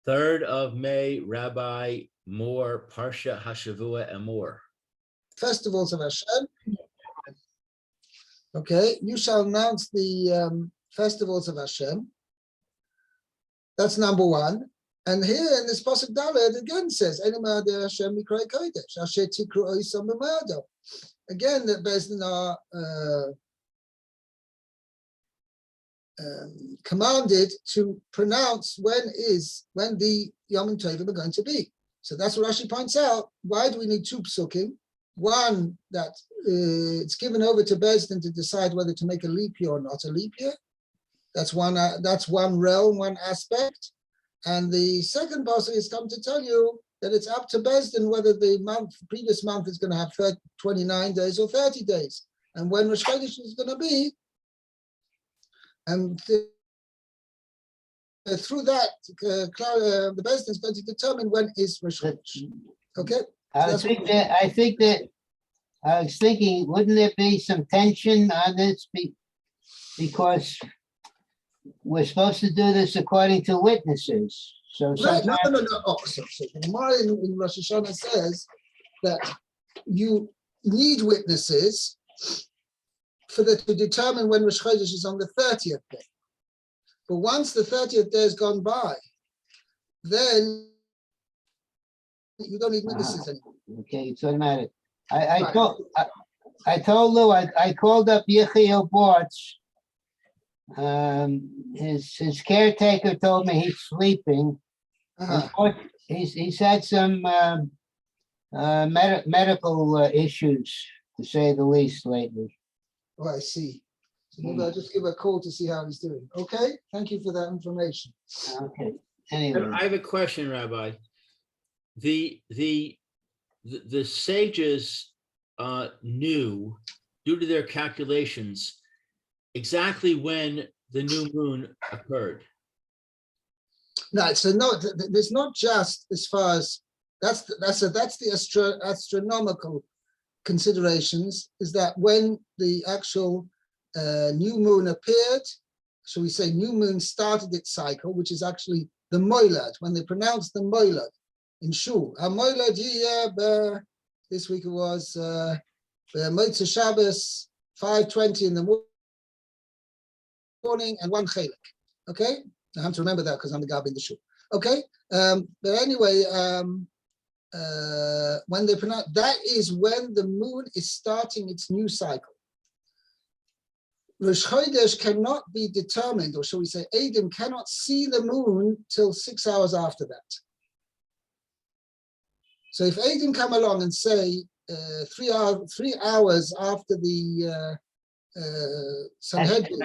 3rd of May, Rabbi Moore, Parsha Hashavua Emor. Festivals of Hashem. Okay, you shall announce the festivals of Hashem. That's number one. And here in this pasuk Dalet again says, "Enema de Hashem mikray kodesh, asher tikru oisam b'mado." Again, that Beis Din are commanded to pronounce when the Yom Tovim are going to be. So that's what Rashi points out. Why do we need 2 psukim? One, that it's given over to Beis Din to decide whether to make a leap year or not a leap year. That's one realm, one aspect. And the second pasuk is come to tell you that it's up to Beis Din whether the previous month is going to have 29 days or 30 days, and when Rosh Chodesh is going to be. And through that, the Beis Din is going to determine when is Rosh Chodesh. Okay. I was thinking, wouldn't there be some tension on this? Because we're supposed to do this according to witnesses. So right. No. Oh, so the Emor in Rosh Hashanah says that you need witnesses to determine when Rosh Chodesh is on the 30th day. But once the 30th day has gone by, then you don't need witnesses anymore. Okay, it's automatic. I told Lou, I called up Yechiel Bortz. His caretaker told me he's sleeping. He's had some medical issues, to say the least, lately. Oh, I see. So maybe I'll just give a call to see how he's doing. Okay, thank you for that information. Okay. Anyway, I have a question, Rabbi. The sages knew, due to their calculations, exactly when the new moon occurred. No, so no, there's not just as far as that's the astronomical considerations, is that when the actual new moon appeared, so we say new moon started its cycle, which is actually the Moilad, when they pronounce the Moilad in Shul. Moilad this week it was Motzei Shabbos, 5:20 in the morning, and 1 Chelek. Okay, I have to remember that because I'm the Gab in the Shul. Okay, but anyway, when they pronounce, that is when the moon is starting its new cycle. Rosh Chodesh cannot be determined, or shall we say, Adam cannot see the moon till 6 hours after that. So if Adam come along and say 3 hours after the Sanhedrin,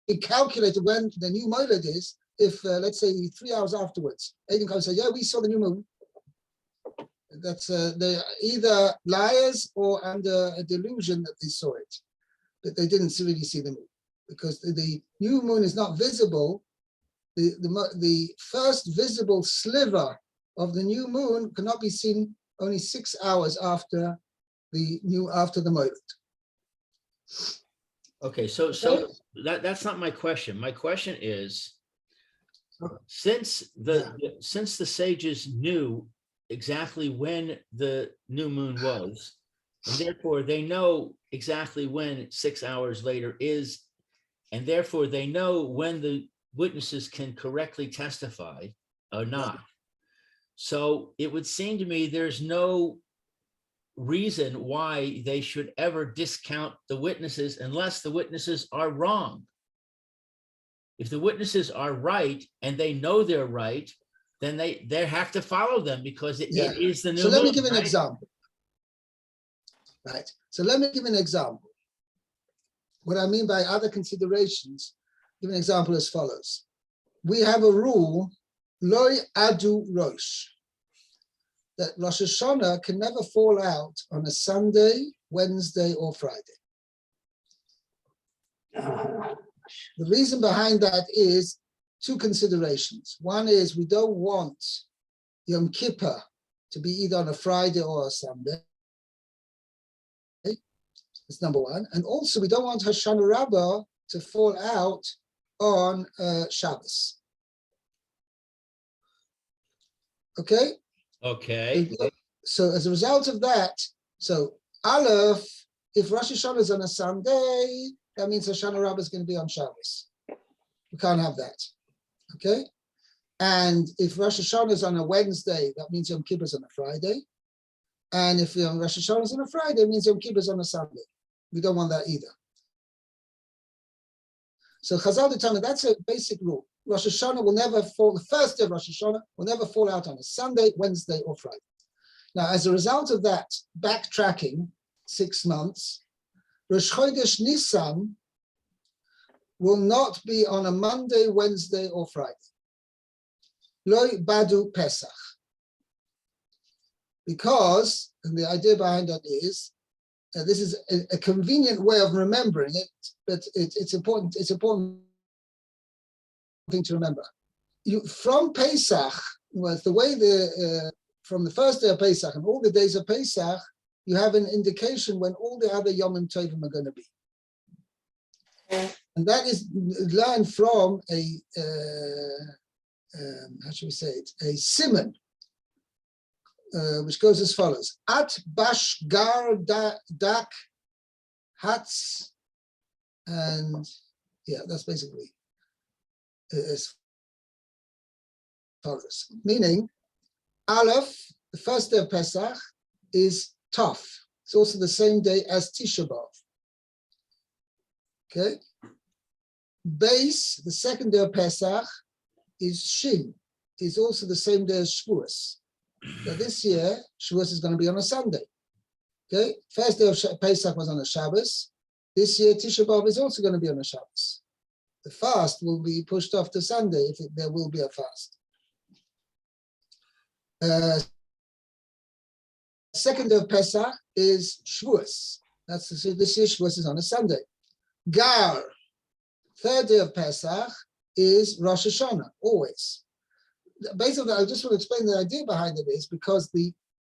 he calculated when the new Moilad is. If let's say 3 hours afterwards, Adam comes and says, "Yeah, we saw the new moon." That's they're either liars or under a delusion that they saw it, but they didn't really see the moon, because the new moon is not visible. The first visible sliver of the new moon cannot be seen only 6 hours after the Moilad. Okay, so that's not my question. My question is, since the sages knew exactly when the new moon was, and therefore they know exactly when 6 hours later is, and therefore they know when the witnesses can correctly testify or not. So it would seem to me there's no reason why they should ever discount the witnesses unless the witnesses are wrong. If the witnesses are right and they know they're right, then they have to follow them, because it is the new moon. So let me give an example. Right. So let me give an example. What I mean by other considerations, give an example as follows. We have a rule, Loi Adu Rosh, that Rosh Hashanah can never fall out on a Sunday, Wednesday, or Friday. The reason behind that is 2 considerations. One is we don't want Yom Kippur to be either on a Friday or a Sunday. That's number one. And also we don't want Hoshana Rabbah to fall out on Shabbos. Okay. Okay. So as a result of that, so Aleph, if Rosh Hashanah is on a Sunday, that means Hoshana Rabbah is going to be on Shabbos. We can't have that. Okay. And if Rosh Hashanah is on a Wednesday, that means Yom Kippur is on a Friday. And if Rosh Hashanah is on a Friday, it means Yom Kippur is on a Sunday. We don't want that either. So Chazal determined that's a basic rule. Rosh Hashanah will never fall, the first day of Rosh Hashanah will never fall out on a Sunday, Wednesday, or Friday. Now, as a result of that backtracking 6 months, Rosh Chodesh Nisan will not be on a Monday, Wednesday, or Friday. Loi Badu Pesach. Because, and the idea behind that is, this is a convenient way of remembering it, but it's important. It's important thing to remember. From Pesach, was the way from the first day of Pesach and all the days of Pesach, you have an indication when all the other Yomim Tovim are going to be, and that is learned from a how should we say it? A siman. Which goes as follows: At bash gar dak hats, and yeah, that's basically as follows. Meaning, Aleph, the first day of Pesach, is Tov. It's also the same day as Tisha B'Av. Okay. Beis, the second day of Pesach, is Shin. Is also the same day as Shavuos. So this year, Shavuos is going to be on a Sunday. Okay, first day of Pesach was on a Shabbos. This year, Tisha B'Av is also going to be on a Shabbos. The fast will be pushed off to Sunday if there will be a fast. Second day of Pesach is Shavuos. That's this year Shavuos is on a Sunday. Gar, third day of Pesach is Rosh Hashanah, always. Basically, I just want to explain the idea behind it is because the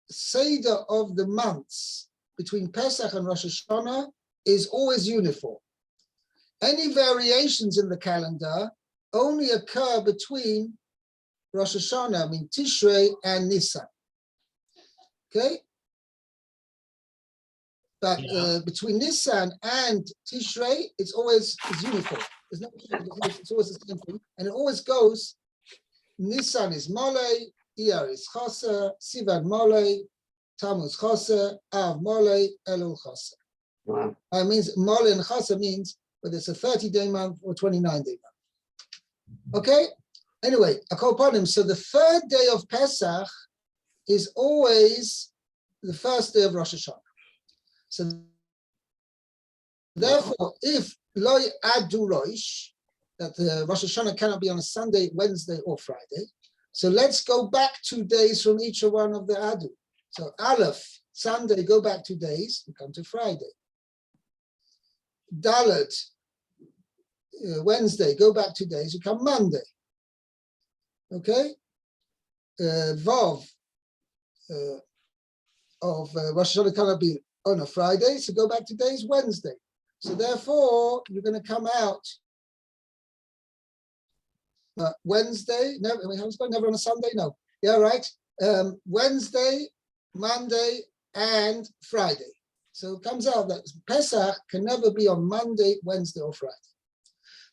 Seder of the months between Pesach and Rosh Hashanah is always uniform. Any variations in the calendar only occur between Rosh Hashanah, I mean Tishrei and Nisan. Okay? But between Nisan and Tishrei, it's always uniform. There's no, it's always the same thing. And it always goes, Nisan is Mole, Iyar is Choser, Sivan Mole, Tammuz Choser, Av Mole, Elul Choser. Wow. It means Mole and Choser means whether it's a 30-day month or 29-day month. Okay? Anyway, I call upon him. So the third day of Pesach is always the first day of Rosh Hashanah. So therefore, if Loi Adu Rosh, that Rosh Hashanah cannot be on a Sunday, Wednesday, or Friday. So let's go back 2 days from each one of the Adu. So Aleph, Sunday, go back 2 days, we come to Friday. Dalet, Wednesday, go back 2 days, you come Monday. Okay? Vav of Rosh Hashanah cannot be on a Friday, so go back 2 days, Wednesday. So therefore, you're going to come out Wednesday, no, I mean, I was going never on a Sunday, no. Yeah, right. Wednesday, Monday, and Friday. So it comes out that Pesach can never be on Monday, Wednesday, or Friday.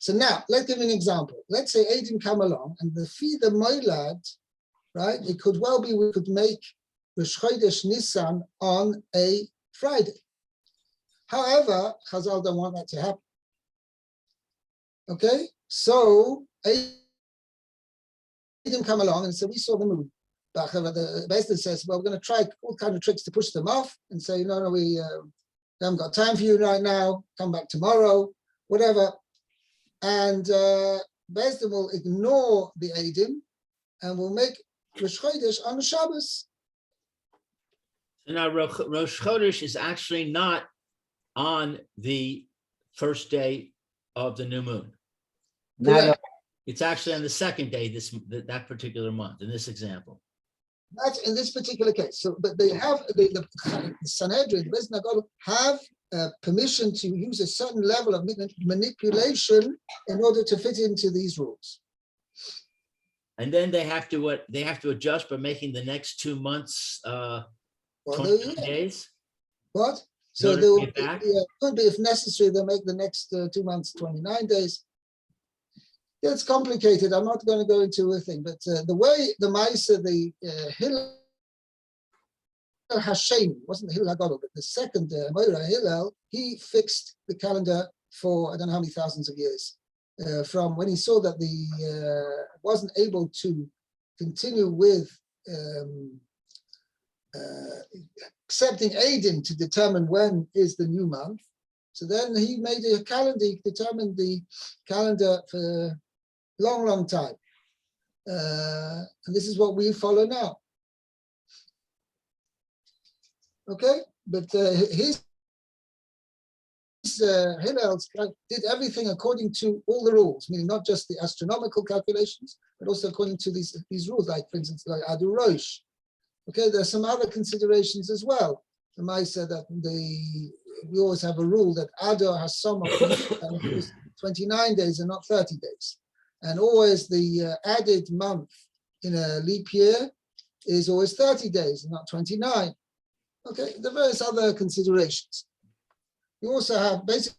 So now, let's give an example. Let's say Aiden come along, and the Fida Moilad, right, it could well be we could make Rosh Chodesh Nisan on a Friday. However, Chazal don't want that to happen. Okay, so Aiden come along and said, we saw the moon. But the Bezdin says, well, we're going to try all kinds of tricks to push them off and say, no, we haven't got time for you right now. Come back tomorrow, whatever. And Bezdin will ignore the Eidim and will make Rosh Chodesh on Shabbos. So now Rosh Chodesh is actually not on the first day of the new moon. Not It's actually on the second day that particular month in this example. That's in this particular case. So, but they have the Sanhedrin, the Bezdin HaGadol have permission to use a certain level of manipulation in order to fit into these rules. And then they have to what? They have to adjust by making the next 2 months Well, 29 days. what? In So order there to will get be, back? could be, if necessary, they'll make the next 2 months 29 days. It's complicated. I'm not going to go into a thing, but the way the Maisa, the Hillel Hashem, wasn't the Hillel Hagadol, but the second Moira Hillel, he fixed the calendar for I don't know how many thousands of years. From when he saw that the wasn't able to continue with accepting Adim to determine when is the new month. So then he made a calendar, he determined the calendar for a long, long time. And this is what we follow now. Okay, but his Hillel's did everything according to all the rules, meaning not just the astronomical calculations, but also according to these rules, like for instance, like Adu Rosh. Okay, there are some other considerations as well. The Maisa that we always have a rule that Adar has some of 29 days and not 30 days. And always the added month in a leap year is always 30 days and not 29. Okay, the various other considerations. You also have basically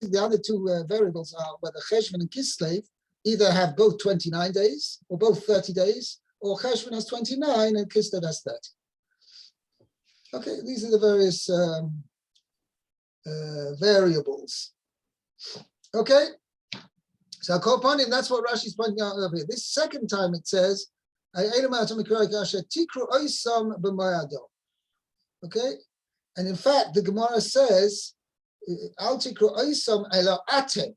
the other two variables are whether Cheshvan and Kislev either have both 29 days or both 30 days, or Cheshvan has 29 and Kislev has 30. Okay, these are the various variables. Okay, so Kopanim, that's what Rashi is pointing out over here. This second time it says, okay, and in fact, the Gemara says, Al tikru oisam ela atem,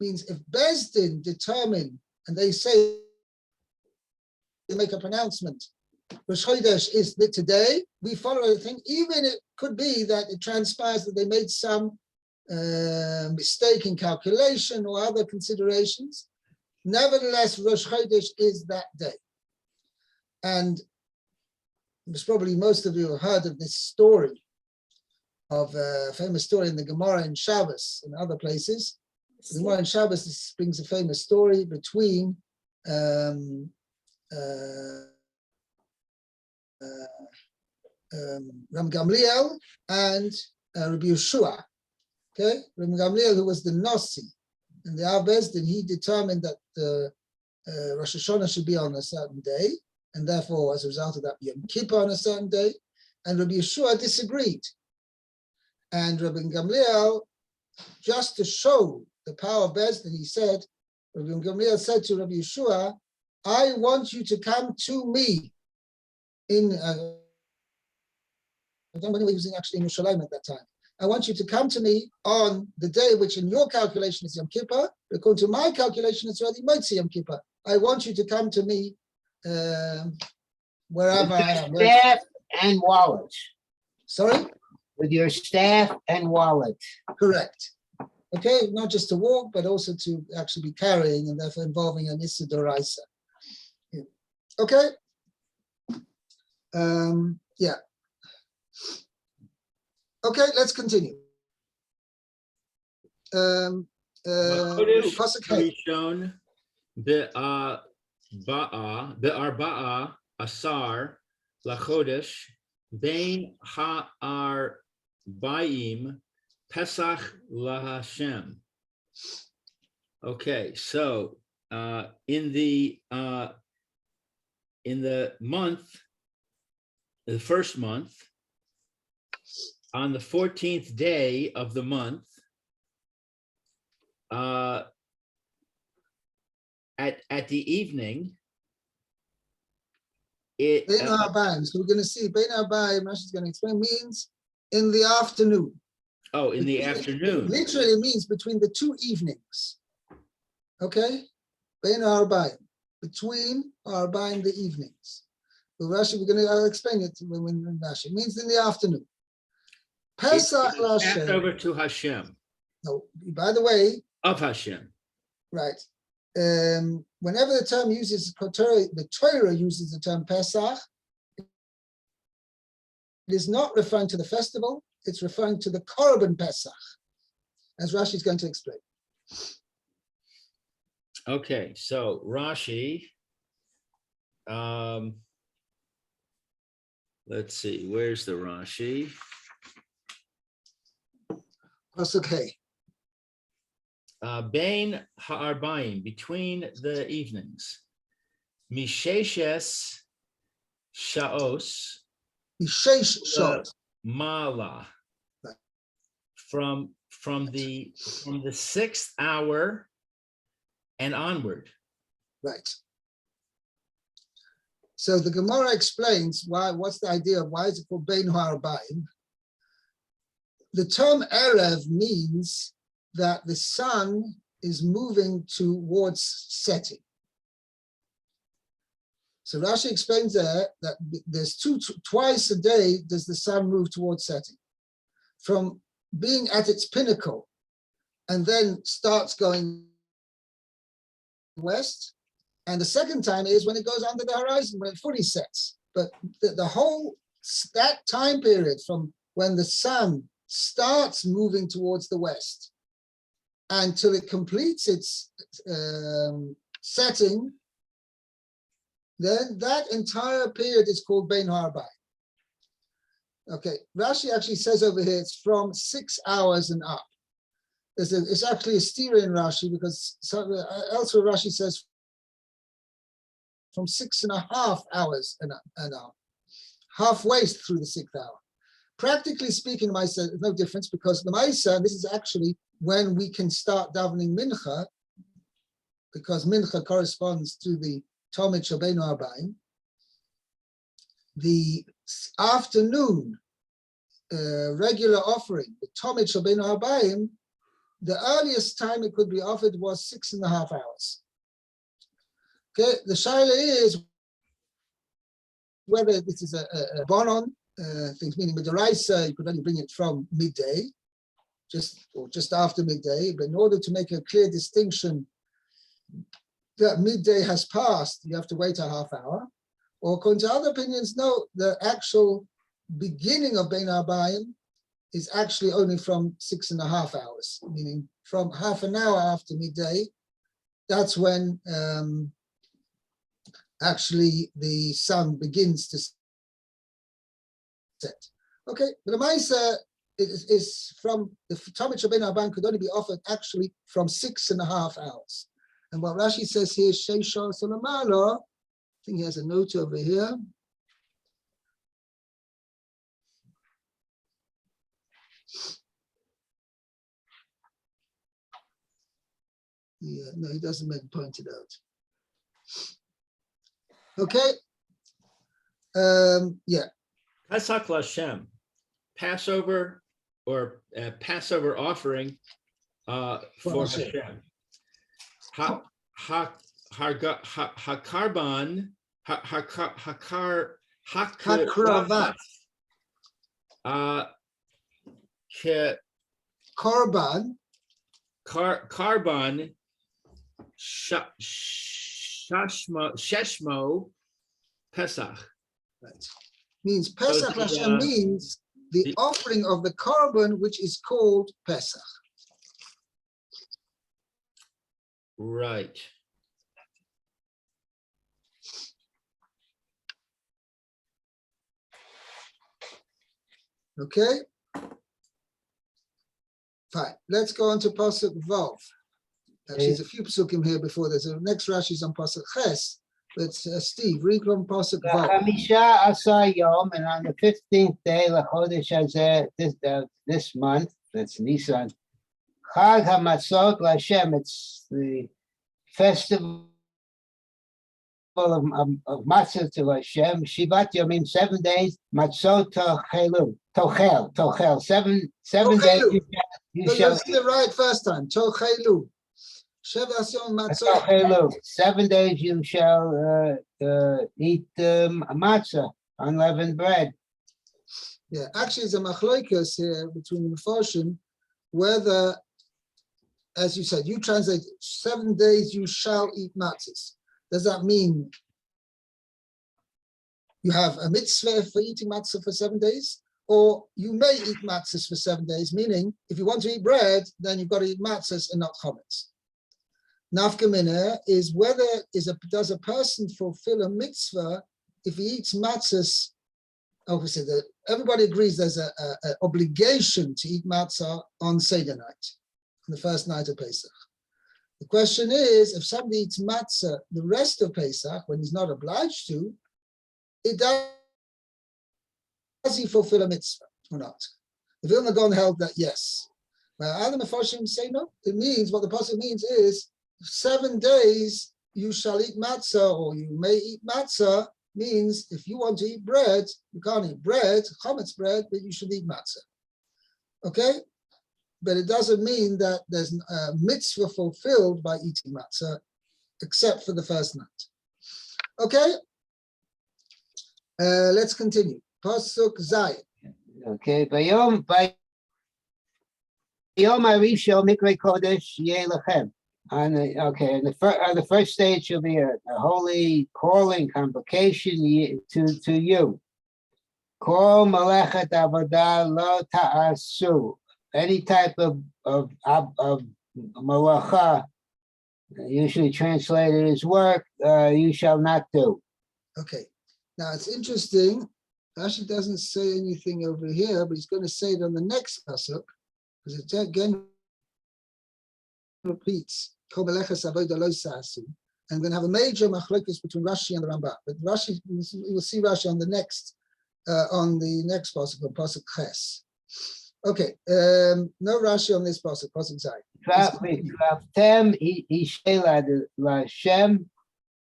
means if Bezdin determine and they say, they make a pronouncement, Rosh Chodesh is today, we follow the thing, even it could be that it transpires that they made some mistake in calculation or other considerations. Nevertheless, Rosh Chodesh is that day. And probably most of you have heard of this story, of a famous story in the Gemara in Shabbos and other places. The Gemara in Shabbos this brings a famous story between Ram Gamliel and Rabbi Yeshua. Okay, Ram Gamliel, who was the Nasi, and the Bezdin, he determined that Rosh Hashanah should be on a certain day, and therefore, as a result of that, Yom Kippur on a certain day, and Rabbi Yeshua disagreed. And Rabbi Gamliel, just to show the power of Bezdin, he said, Rabbi Gamliel said to Rabbi Yeshua, I want you to come to me in, I don't know, he was actually in Yerushalayim at that time. I want you to come to me on the day which in your calculation is Yom Kippur, according to my calculation, it's already Motzi Yom Kippur. I want you to come to me wherever I am. Staff and wallet. Sorry? With your staff and wallet. Correct. Okay, not just to walk, but also to actually be carrying, and therefore involving an Issa Doraisa. Yeah. Okay. Yeah. Okay, let's continue. Chodesh Pasuk Hey. Rishon be'arba'a asar lachodesh bein ha'arba'im Pesach laHashem. Okay, so in the month, the first month, on the 14th day of the month, at the evening, it Bein Ha'arbaim. So we're going to see Bein Ha'arbaim, Rashi's going to explain, means in the afternoon. in the afternoon. Literally means between the two evenings. Okay? Bein Ha'arbaim. Between Ha'arbaim, the evenings. Well, Rashi, I'll explain it when Rashi. It means in the afternoon. Pesach Passed Hashem. over to Hashem. No, by the way, Of Hashem. right. Whenever the term uses the Torah uses the term Pesach, it is not referring to the festival, it's referring to the Korban Pesach, as Rashi is going to explain. Okay, so Rashi. Let's see, where's the Rashi? Pasuk Hey. Bain ha'arbaim, between the evenings. Misheshes shaos Mishesh shot. mala. Right. From the 6th hour and onward. Right. So the Gemara explains what's the idea of why is it called Bein Ha'arbaim? The term Erev means that the sun is moving towards setting. So Rashi explains there that there's twice a day does the sun move towards setting. From being at its pinnacle and then starts going west. And the second time is when it goes under the horizon, when it fully sets. But that time period from when the sun starts moving towards the west until it completes its setting, then that entire period is called Bein Ha'arbaim. Okay, Rashi actually says over here it's from 6 hours and up. It's actually a stira in Rashi because elsewhere Rashi says from 6.5 hours and up, halfway through the 6th hour. Practically speaking, Maisa, there's no difference because the Maisa, this is actually when we can start davening Mincha, because Mincha corresponds to the Tomid Shabbeinu Arbaim. The afternoon regular offering, the Tomid Shabbeinu Arbaim, the earliest time it could be offered was 6.5 hours. Okay, the shaila is whether this is a bonon, things meaning midaraisa, you could only bring it from midday, just after midday. But in order to make a clear distinction that midday has passed, you have to wait a half hour. Or according to other opinions, no, the actual beginning of Bein Ha'arbaim is actually only from 6.5 hours, meaning from half an hour after midday. That's when actually the sun begins to set. Okay, but the Maisa is from the Tomid Shabbeinu Arbaim could only be offered actually from 6.5 hours. And what Rashi says here, Sheisha Salamala, I think he has a note over here. Yeah, no, he doesn't make point it out. Okay. Yeah. Pesach Lashem, Passover or Passover offering for Hashem. Hakarban, Hakravat. Korban. Karban Sheshmo Pesach. Right. Means Pesach Lashem means the offering of the korban, which is called Pesach. Right. Okay. Fine. Let's go on to Pasuk Vav. Actually, there's a few psukim here before this. The next Rashi is on Pasuk Ches. But Steve, read from Pasuk Vav. Chamisha Asa Yom, and on the 15th day, Lachodesh Hazeh, this month, that's Nisan, Chag HaMatzot LaShem, it's the festival of matzah to Hashem. Shivat Yomim, 7 days. Matzot Tochel. Seven days. You shall see it right first time. Tochelu. 7 days you shall eat matzah, unleavened bread. Yeah, actually, it's a machloikas here between the Mefarshim, whether, as you said, you translate 7 days you shall eat matzahs. Does that mean you have a mitzvah for eating matzah for 7 days? Or you may eat matzahs for 7 days, meaning if you want to eat bread, then you've got to eat matzahs and not chametz. nafkamina is does a person fulfill a mitzvah if he eats matzahs? Obviously, everybody agrees there's a obligation to eat matzah on Seder night, on the first night of Pesach. The question is, if somebody eats matzah the rest of Pesach when he's not obliged to, does he fulfill a mitzvah or not? The Vilna Gaon held that yes. Now, other Mefarshim say no. It means, what the pasuk means is, 7 days you shall eat matzah, or you may eat matzah, means if you want to eat bread, you can't eat bread, chametz bread, but you should eat matzah. Okay? But it doesn't mean that there's a mitzvah fulfilled by eating matzah, except for the first night. Okay? Let's continue. Pasuk Zayin. Okay, Bayom Arisho Mikra Kodesh Yeh Lechem. On the first stage should be a holy calling, convocation to you. Kol Malechet Avodah Lo Ta'asu. Any type of malacha, usually translated as work, you shall not do. Okay. Now it's interesting. Rashi doesn't say anything over here, but he's going to say it on the next pasuk, because it again repeats. And we're going to have a major machlokes between Rashi and the Rambam. But Rashi, we'll see Rashi on the next pasuk, on pasuk Ches. Okay, no Rashi on this pasuk, pasuk Zay.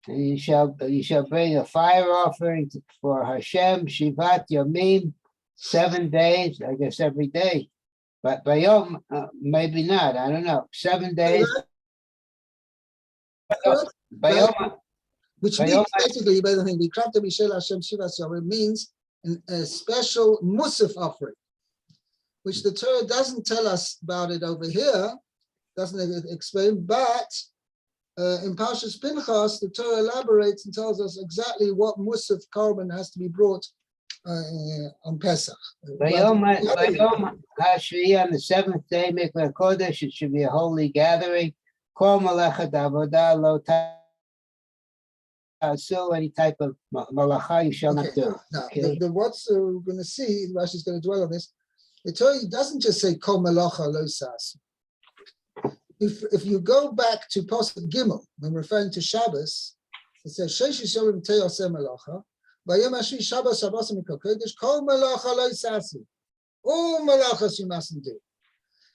You shall bring a fire offering for Hashem, Shivat Yomim, 7 days, I guess every day. But Bayom, maybe not, I don't know. 7 days. Bayom, which means basically, means a special musaf offering, which the Torah doesn't tell us about it over here, doesn't explain, but in Parshas Pinchas, the Torah elaborates and tells us exactly what musaf korban has to be brought on Pesach. Bayom Hashvi, on the 7th day, Mikveh Kodesh, it should be a holy gathering. Kol Malechet Avodah Lo Ta'asu, any type of malacha you shall not do. Now, what's we're going to see, Rashi's going to dwell on this. The Torah doesn't just say Kol Malacha Lo Ta'asu. If you go back to Pasuk Gimel, when referring to Shabbos, it says Sheish Yishorim Te'oseh Melacha, Vayom Ashvi Shabbos Shabbos Mikol Kodesh Kol Melacha Lo Ta'asu. All malachas you mustn't do.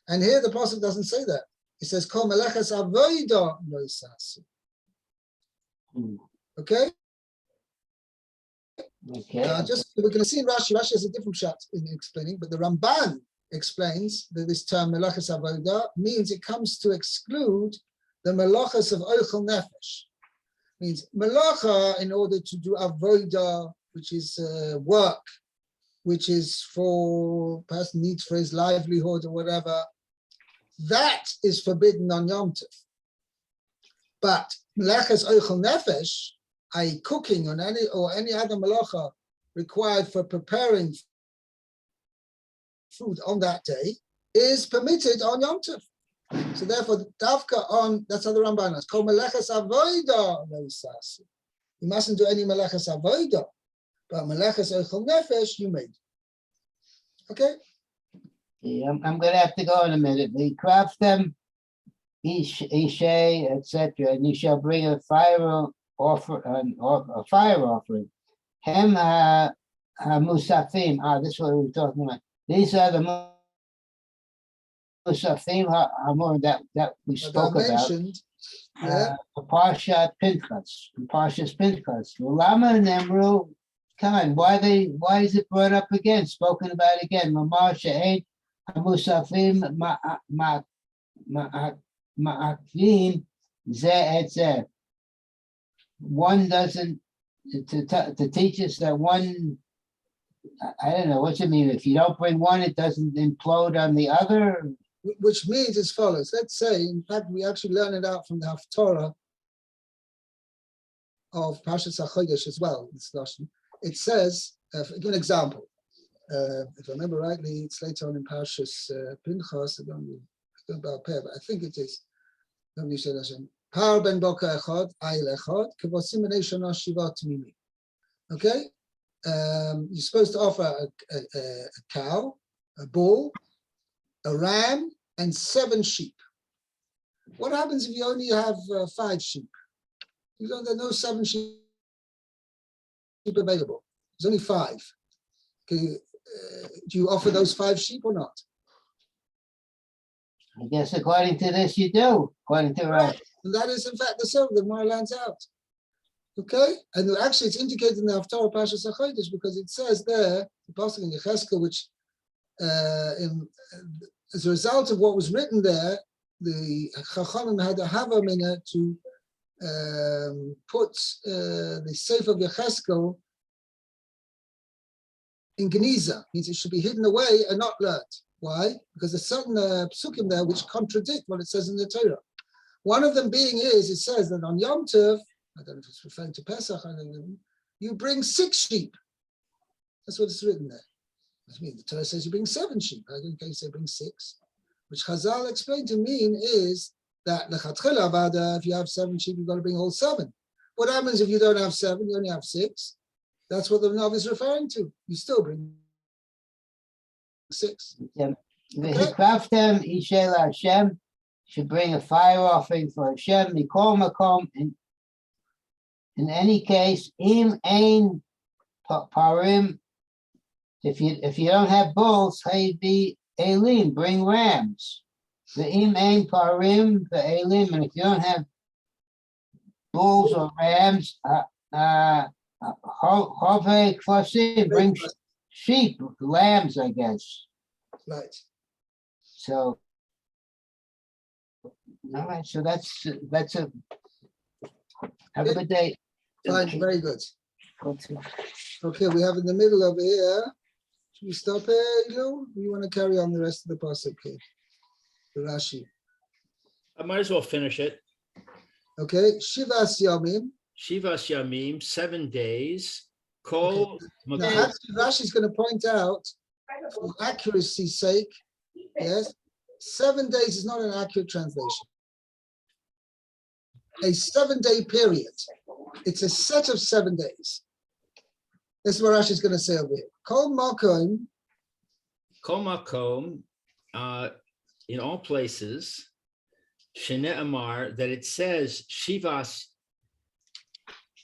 And here the Pasuk doesn't say that. It says Kol Melachas Avodah Lo Ta'asu. Okay. Okay. We're going to see in Rashi. Rashi has a different shot in explaining, but the Ramban explains that this term melachas avodah means it comes to exclude the melachas of oichel nefesh. Means melacha in order to do avodah, which is work, which is for person needs for his livelihood or whatever. That is forbidden on Yom Tov. But melachas oichel nefesh, i.e. cooking or any other melacha required for preparing food on that day, is permitted on Yom Tov. So therefore, Davka on, that's how the Ramban is, called Melechas Avodah Lo Ta'asu. You mustn't do any Melechas Avodah, but Melechas Oichel Nefesh, you may. Okay? Yeah, I'm going to have to go in a minute. We craft them, Ishay, etc., and you shall bring a fire offering. Hem Musafim. This is what we were talking about. These are the Musafim Hamor that we spoke about. Parsha Pinchas, Parsha's Pinchas. Lama and Emor, come on, why is it brought up again, spoken about again? Mamar She'ed Musafim Ma'akvim Zeh et Zeh. One doesn't, to teach us that one, I don't know, what's it mean? If you don't bring one, it doesn't implode on the other? Which means as follows. Let's say, in fact, we actually learn it out from the Haftorah of Parshat HaChodesh as well. It says, give an example. If I remember rightly, it's later on in Parshas Pinchas, I don't know about pair, but I think it is. Parshat Par ben boka echad, ayil echad, kevosim b'nei shana shiva tmimi. Okay? You're supposed to offer a cow, a bull, a ram, and 7 sheep. What happens if you only have 5 sheep? There are no 7 sheep available. There's only 5. Okay, do you offer those 5 sheep or not? I guess according to this, you do, according to Rashi. And that is, in fact, the Torah. The Gemara lands out. Okay, and actually, it's indicated in the Haftarah Parsha Sachodesh because it says there, the Pasuk in Yechezkel, which as a result of what was written there, the Chachamim had a havamina to put the Sefer of Yechezkel in Geniza, means it should be hidden away and not learned. Why? Because there's certain psukim there which contradict what it says in the Torah. One of them being it says that on Yom Tov, I don't know if it's referring to Pesach, you bring 6 sheep. That's what it's written there. I mean, the Torah says you bring 7 sheep. I don't think you say bring 6. Which Chazal explained to mean is that lechatchila avada, if you have 7 sheep, you've got to bring all 7. What happens if you don't have 7, you only have 6? That's what the Navi is referring to. You still bring 6. V'hikraftem ishel Hashem should bring a fire offering for Hashem. Mikol makom. In any case, im ein parim. If you don't have bulls, be elim, bring rams. The im ein parim, the elim, and if you don't have bulls or rams, bring sheep, lambs, I guess. Right. So, all right. So that's a. Have a good day. Fine, very good. Go to. Okay, we have in the middle over here. Should we stop here, you want to carry on the rest of the pasuk here? The Rashi. I might as well finish it. Okay, Shivas Yamim. Shivas Yamim, 7 days. Kol Now, Makom. actually, Rashi is going to point out, for accuracy's sake, yes, 7 days is not an accurate translation. A 7-day period. It's a set of 7 days. This is what Rashi is going to say over here. Kol Makom. Kol Makom, in all places, Shene Emor, that it says Shivas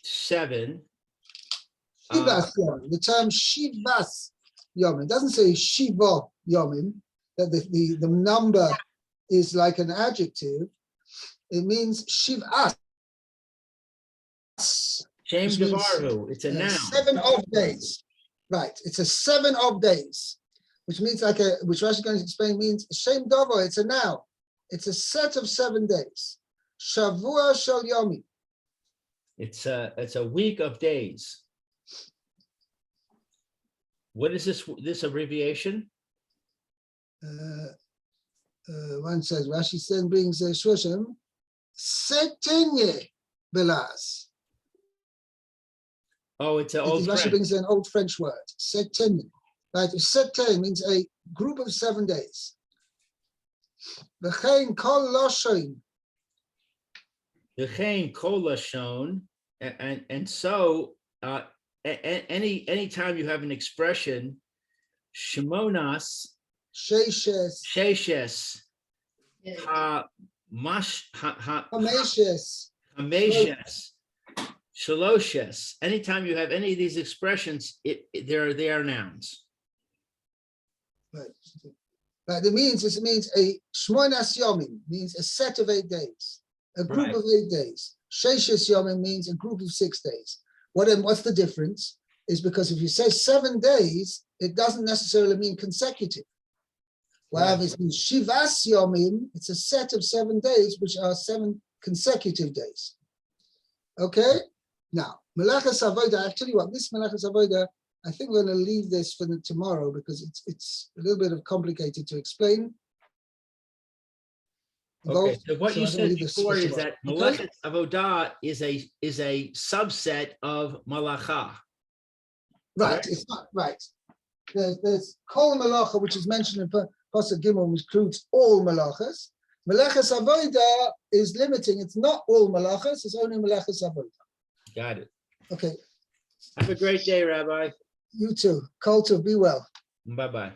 7. Shivas Yomim. The term Shivas Yomim. It doesn't say Shiva Yomim, that the number is like an adjective. It means Shivas. Shem Devaru, it's a noun. 7 of days. Right. It's a 7 of days, which means which Rashi is going to explain means Shem Davar, it's a noun. It's a set of 7 days. Shavua Shel Yomi. It's a week of days. What is this abbreviation? One says, Rashi then brings Shoshem, Setenye Belaz. Oh, it's an old Rashi French. brings an old French word, Setenye. Right, Seten means a group of 7 days. V'chein kol lashon. V'chein kol lashon, and so any time you have an expression, Shimonas, Sheishes, Hameshes, Shaloshes. Anytime you have any of these expressions, they are nouns. Right. But it means a Shmonas Yomim means a set of 8 days, a group Right. of 8 days. Sheishes Yomim means a group of 6 days. What's the difference? Is because if you say 7 days, it doesn't necessarily mean consecutive. Whereas if it means Shivas Yomim, it's a set of 7 days, which are 7 consecutive days. Okay? Now, Melachas Avoda, actually what this Melachas Avoda, I think we're going to leave this for tomorrow because it's a little bit complicated to explain. Okay, so what you I'm gonna said leave this before for is tomorrow. that Okay? Malachat Avodah is a subset of Malacha. Right, Correct. it's not right. There's Kol Malacha, which is mentioned in Pasuk Gimel, which includes all Malachas. Meleches avoda is limiting. It's not all malachas. It's only meleches avoda. Got it. Okay. Have a great day, Rabbi. You too. Kol tov, be well. Bye-bye.